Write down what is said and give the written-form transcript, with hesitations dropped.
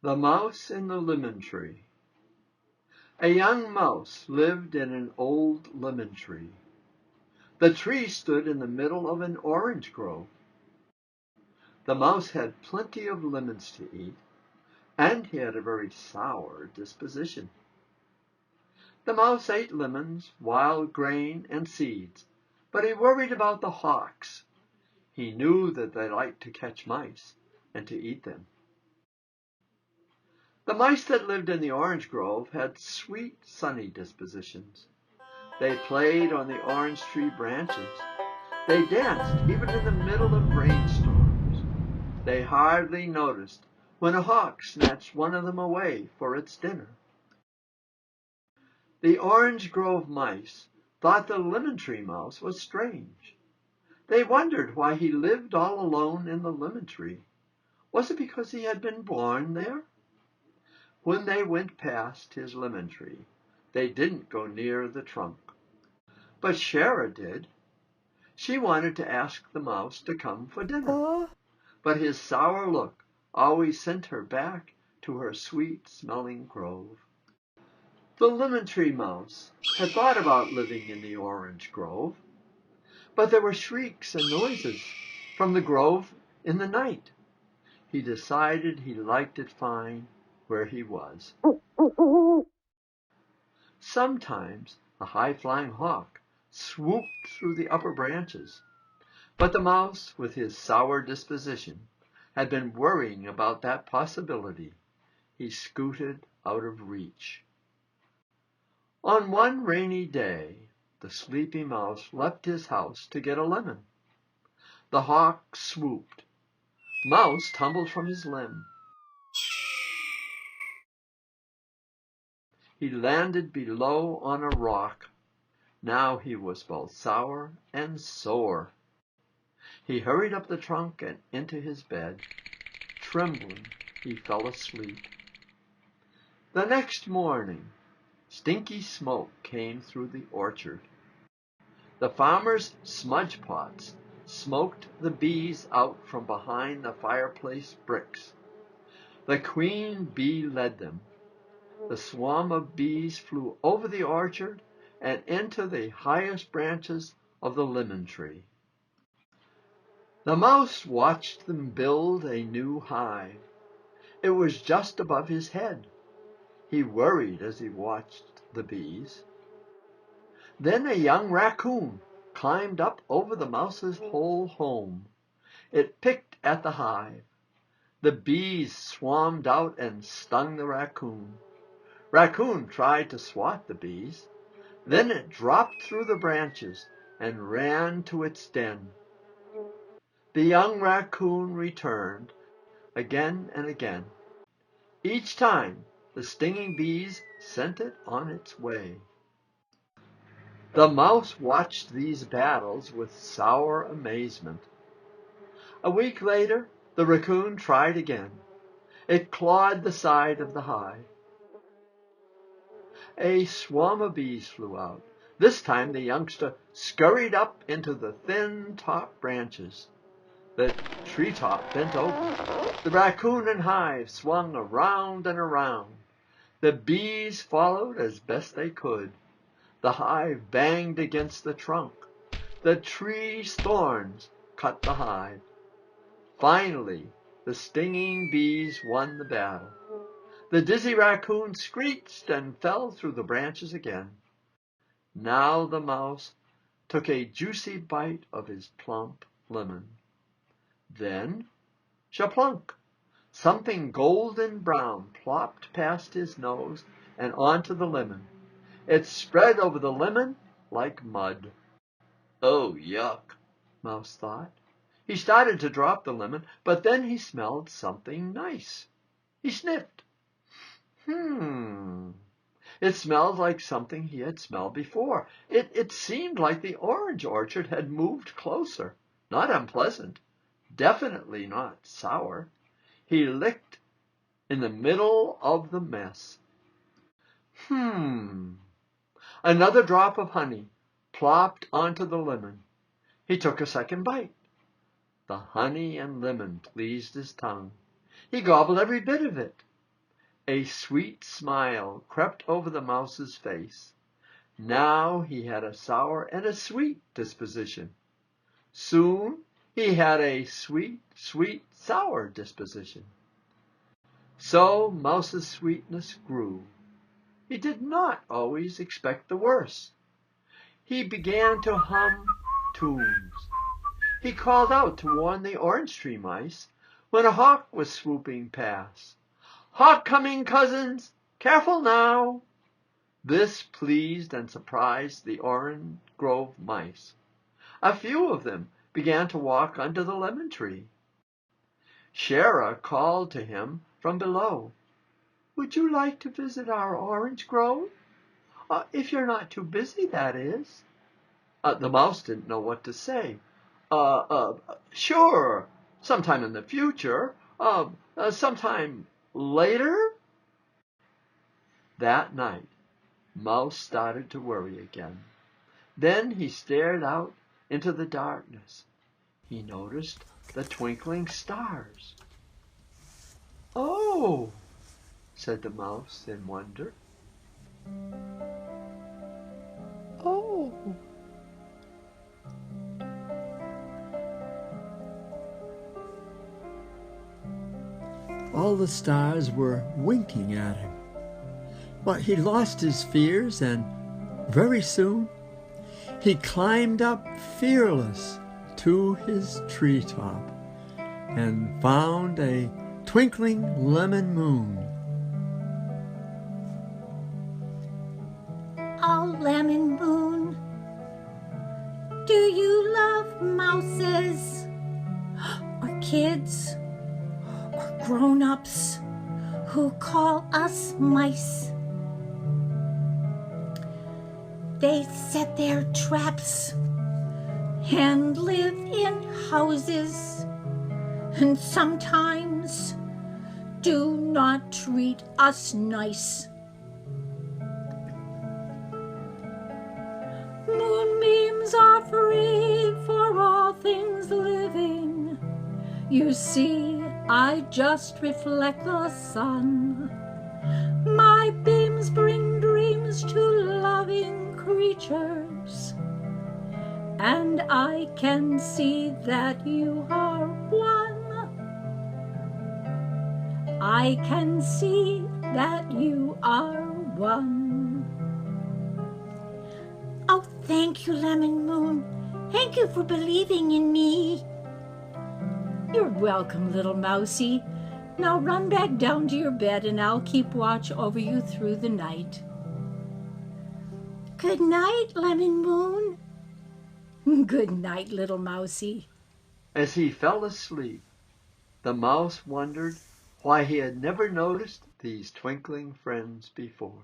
The Mouse in the Lemon Tree. A young mouse lived in an old lemon tree. The tree stood in the middle of an orange grove. The mouse had plenty of lemons to eat, and he had a very sour disposition. The mouse ate lemons, wild grain, and seeds, but he worried about the hawks. He knew that they liked to catch mice and to eat them. The mice that lived in the orange grove had sweet, sunny dispositions. They played on the orange tree branches. They danced even in the middle of rainstorms. They hardly noticed when a hawk snatched one of them away for its dinner. The orange grove mice thought the lemon tree mouse was strange. They wondered why he lived all alone in the lemon tree. Was it because he had been born there? When they went past his lemon tree, they didn't go near the trunk. But Shara did. She wanted to ask the mouse to come for dinner, but his sour look always sent her back to her sweet-smelling grove. The lemon tree mouse had thought about living in the orange grove, but there were shrieks and noises from the grove in the night. He decided he liked it fine where he was. Sometimes a high-flying hawk swooped through the upper branches, but the mouse, with his sour disposition, had been worrying about that possibility. He scooted out of reach. On one rainy day, the sleepy mouse left his house to get a lemon. The hawk swooped. Mouse tumbled from his limb. He landed below on a rock. Now he was both sour and sore. He hurried up the trunk and into his bed. Trembling, he fell asleep. The next morning, stinky smoke came through the orchard. The farmer's smudge pots smoked the bees out from behind the fireplace bricks. The queen bee led them. The swarm of bees flew over the orchard and into the highest branches of the lemon tree. The mouse watched them build a new hive. It was just above his head. He worried as he watched the bees. Then a young raccoon climbed up over the mouse's whole home. It picked at the hive. The bees swarmed out and stung the raccoon. Raccoon tried to swat the bees. Then it dropped through the branches and ran to its den. The young raccoon returned again and again. Each time, the stinging bees sent it on its way. The mouse watched these battles with sour amazement. A week later, the raccoon tried again. It clawed the side of the hive. A swarm of bees flew out. This time the youngster scurried up into the thin top branches. The treetop bent over. The raccoon and hive swung around and around. The bees followed as best they could. The hive banged against the trunk. The tree's thorns cut the hive. Finally, the stinging bees won the battle. The dizzy raccoon screeched and fell through the branches again. Now the mouse took a juicy bite of his plump lemon. Then, shaplunk! Something golden brown plopped past his nose and onto the lemon. It spread over the lemon like mud. Oh, yuck, Mouse thought. He started to drop the lemon, but then he smelled something nice. He sniffed. It smelled like something he had smelled before. It seemed like the orange orchard had moved closer. Not unpleasant. Definitely not sour. He licked in the middle of the mess. Another drop of honey plopped onto the lemon. He took a second bite. The honey and lemon pleased his tongue. He gobbled every bit of it. A sweet smile crept over the mouse's face. Now he had a sour and a sweet disposition. Soon he had a sweet, sweet, sour disposition. So Mouse's sweetness grew. He did not always expect the worst. He began to hum tunes. He called out to warn the orange tree mice when a hawk was swooping past. "Hawk coming, cousins! Careful now!" This pleased and surprised the orange grove mice. A few of them began to walk under the lemon tree. Shara called to him from below. "Would you like to visit our orange grove? If you're not too busy, that is." The mouse didn't know what to say. Sure, sometime in the future. Sometime later." That night, Mouse started to worry again. Then he stared out into the darkness. He noticed the twinkling stars. "Oh," said the mouse in wonder. "Oh." All the stars were winking at him. But he lost his fears, and very soon he climbed up fearless to his treetop and found a twinkling lemon moon. "Oh, lemon moon, do you love mouses, or kids, or grown-ups who call us mice? They set their traps and live in houses, and sometimes do not treat us nice. Moonbeams are free for all things living. You see, I just reflect the sun. My beams bring dreams to loving creatures, and I can see that you are one. I can see that you are one." "Oh, thank you, Lemon Moon. Thank you for believing in me." "You're welcome, little mousie. Now run back down to your bed and I'll keep watch over you through the night." "Good night, Lemon Moon." "Good night, little mousie." As he fell asleep, the mouse wondered why he had never noticed these twinkling friends before.